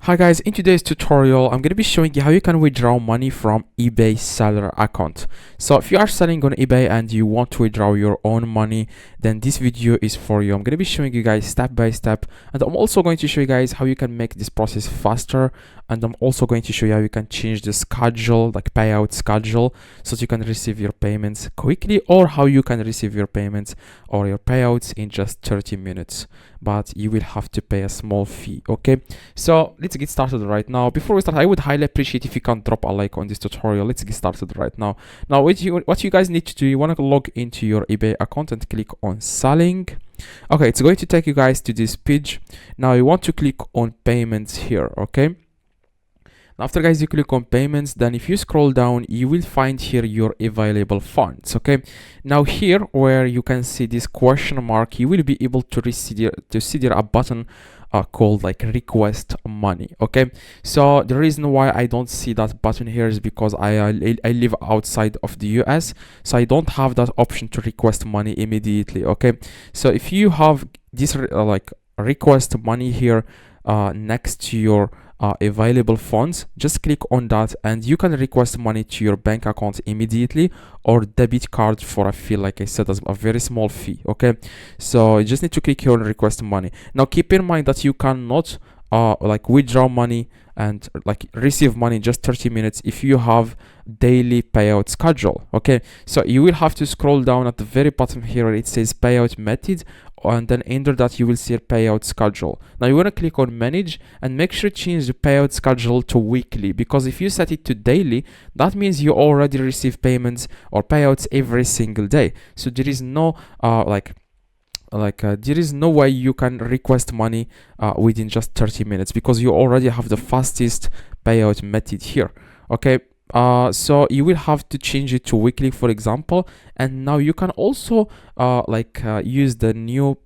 Hi guys, in today's tutorial I'm going to be showing you how you can withdraw money from eBay seller account. So if you are selling on eBay and you want to withdraw your own money, then this video is for you. I'm going to be showing you guys step by step, and I'm also going to show you guys how you can make this process faster, and I'm also going to show you how you can change the schedule, like payout schedule, so that you can receive your payments quickly, or how you can receive your payments or your payouts in just 30 minutes, but you will have to pay a small fee. Okay, so let's get started right now. Before we start, I would highly appreciate if you can drop a like on this tutorial. Let's get started right now. Now what you guys need to do, you want to log into your eBay account and click on selling. Okay, it's going to take you guys to this page. Now you want to click on payments here. Okay, after guys you click on payments, then if you scroll down you will find here your available funds. Okay, now here where you can see this question mark, you will be able to see there a button called like request money. Okay, so the reason why I don't see that button here is because I live outside of the US, so I don't have that option to request money immediately. Okay, so if you have this like request money here next to your available funds, just click on that and you can request money to your bank account immediately, or debit card for a fee, like I said, as a very small fee. Okay, so you just need to click here on request money. Now keep in mind that you cannot like withdraw money and like receive money in just 30 minutes if you have daily payout schedule. Okay, so you will have to scroll down at the very bottom here where it says payout method, and then under that you will see a payout schedule. Now you want to click on manage and make sure to change the payout schedule to weekly, because if you set it to daily, that means you already receive payments or payouts every single day. So there is no there is no way you can request money within just 30 minutes, because you already have the fastest payout method here. Okay, so you will have to change it to weekly, for example. And now you can also use the new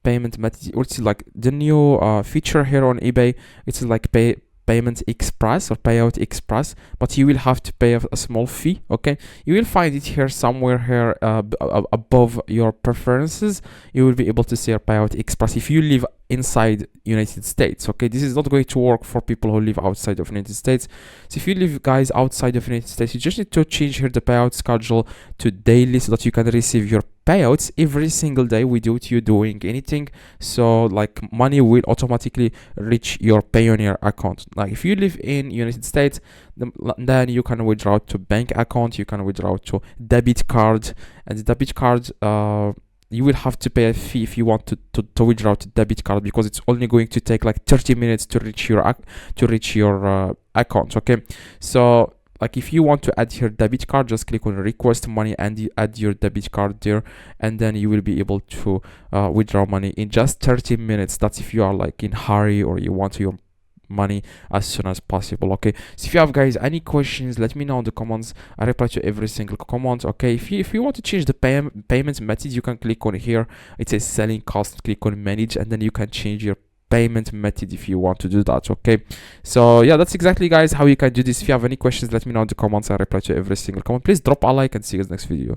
payment method, which is like the new feature here on eBay. It's like payment express or payout express, but you will have to pay a small fee. Okay, you will find it here somewhere here above your preferences. You will be able to see a payout express if you live inside United States. Okay, this is not going to work for people who live outside of United States. So if you live guys outside of United States, you just need to change here the payout schedule to daily, so that you can receive your payouts every single day without you doing anything. So like money will automatically reach your Payoneer account. Like if you live in United States, then you can withdraw to bank account, you can withdraw to debit card, and the debit card you will have to pay a fee if you want to withdraw to debit card, because it's only going to take like 30 minutes to reach your account. Okay, so like if you want to add your debit card, just click on request money and you add your debit card there, and then you will be able to withdraw money in just 30 minutes. That's if you are like in hurry or you want your money as soon as possible. Okay, so if you have guys any questions, let me know in the comments. I reply to every single comment. Okay, if you want to change the payment method, you can click on here, it says selling cost, click on manage, and then you can change your payment method if you want to do that. Okay, so yeah, that's exactly guys how you can do this. If you have any questions, let me know in the comments. I reply to every single comment. Please drop a like and see you guys next video.